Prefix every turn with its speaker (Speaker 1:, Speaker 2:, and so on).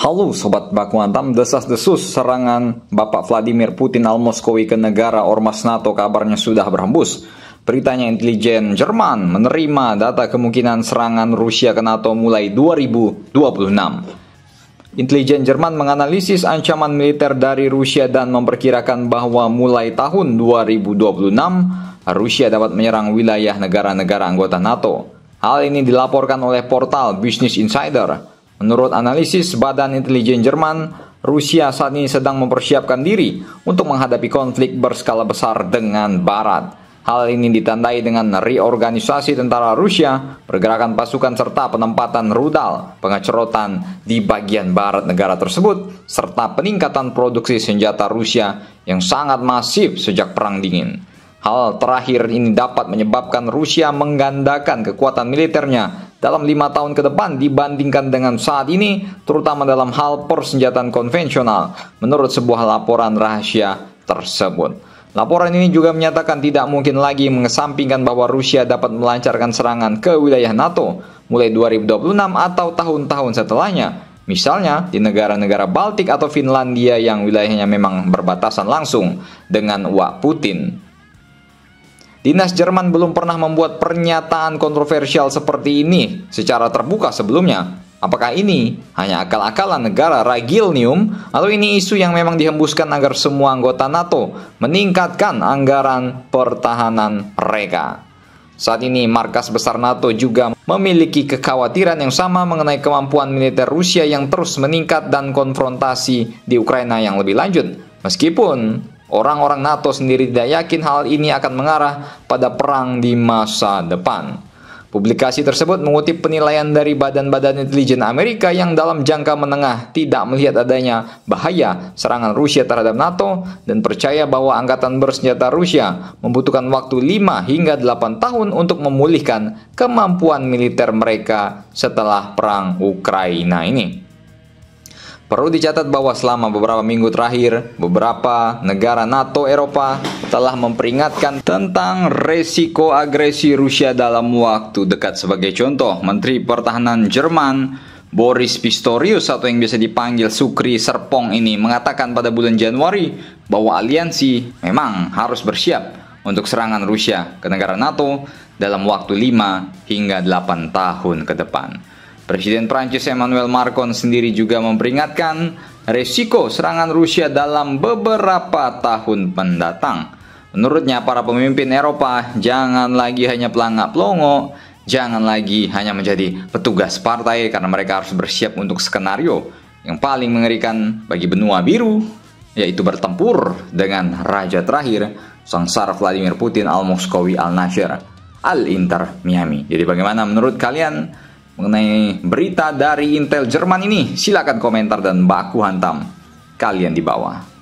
Speaker 1: Halo Sobat Baku Hantam, desas-desus serangan Bapak Vladimir Putin al-Moskowi ke negara ormas NATO kabarnya sudah berhembus. Beritanya intelijen Jerman menerima data kemungkinan serangan Rusia ke NATO mulai 2026. Intelijen Jerman menganalisis ancaman militer dari Rusia dan memperkirakan bahwa mulai tahun 2026, Rusia dapat menyerang wilayah negara-negara anggota NATO. Hal ini dilaporkan oleh portal Business Insider. Menurut analisis Badan Intelijen Jerman, Rusia saat ini sedang mempersiapkan diri untuk menghadapi konflik berskala besar dengan Barat. Hal ini ditandai dengan reorganisasi tentara Rusia, pergerakan pasukan serta penempatan rudal, pengecerotan di bagian barat negara tersebut, serta peningkatan produksi senjata Rusia yang sangat masif sejak Perang Dingin. Hal terakhir ini dapat menyebabkan Rusia menggandakan kekuatan militernya dalam 5 tahun ke depan dibandingkan dengan saat ini, terutama dalam hal persenjataan konvensional, menurut sebuah laporan rahasia tersebut. Laporan ini juga menyatakan tidak mungkin lagi mengesampingkan bahwa Rusia dapat melancarkan serangan ke wilayah NATO mulai 2026 atau tahun-tahun setelahnya. Misalnya di negara-negara Baltik atau Finlandia yang wilayahnya memang berbatasan langsung dengan Wak Putin. Dinas Jerman belum pernah membuat pernyataan kontroversial seperti ini secara terbuka sebelumnya. Apakah ini hanya akal-akalan negara Ragilnium atau ini isu yang memang dihembuskan agar semua anggota NATO meningkatkan anggaran pertahanan mereka? Saat ini markas besar NATO juga memiliki kekhawatiran yang sama mengenai kemampuan militer Rusia yang terus meningkat dan konfrontasi di Ukraina yang lebih lanjut. Meskipun orang-orang NATO sendiri tidak yakin hal ini akan mengarah pada perang di masa depan. Publikasi tersebut mengutip penilaian dari badan-badan intelijen Amerika yang dalam jangka menengah tidak melihat adanya bahaya serangan Rusia terhadap NATO dan percaya bahwa angkatan bersenjata Rusia membutuhkan waktu 5 hingga 8 tahun untuk memulihkan kemampuan militer mereka setelah perang Ukraina ini. Perlu dicatat bahwa selama beberapa minggu terakhir, beberapa negara NATO Eropa telah memperingatkan tentang resiko agresi Rusia dalam waktu dekat. Sebagai contoh, Menteri Pertahanan Jerman Boris Pistorius atau yang biasa dipanggil Sukri Serpong ini mengatakan pada bulan Januari bahwa aliansi memang harus bersiap untuk serangan Rusia ke negara NATO dalam waktu 5 hingga 8 tahun ke depan. Presiden Prancis Emmanuel Macron sendiri juga memperingatkan resiko serangan Rusia dalam beberapa tahun mendatang. Menurutnya para pemimpin Eropa jangan lagi hanya pelangak-pelongo, jangan lagi hanya menjadi petugas partai karena mereka harus bersiap untuk skenario yang paling mengerikan bagi benua biru, yaitu bertempur dengan raja terakhir, Sang Tsar Vladimir Putin al-Moskowi al-Nasir al-Inter Miami. Jadi bagaimana menurut kalian mengenai berita dari Intel Jerman ini? Silakan komentar dan baku hantam kalian di bawah.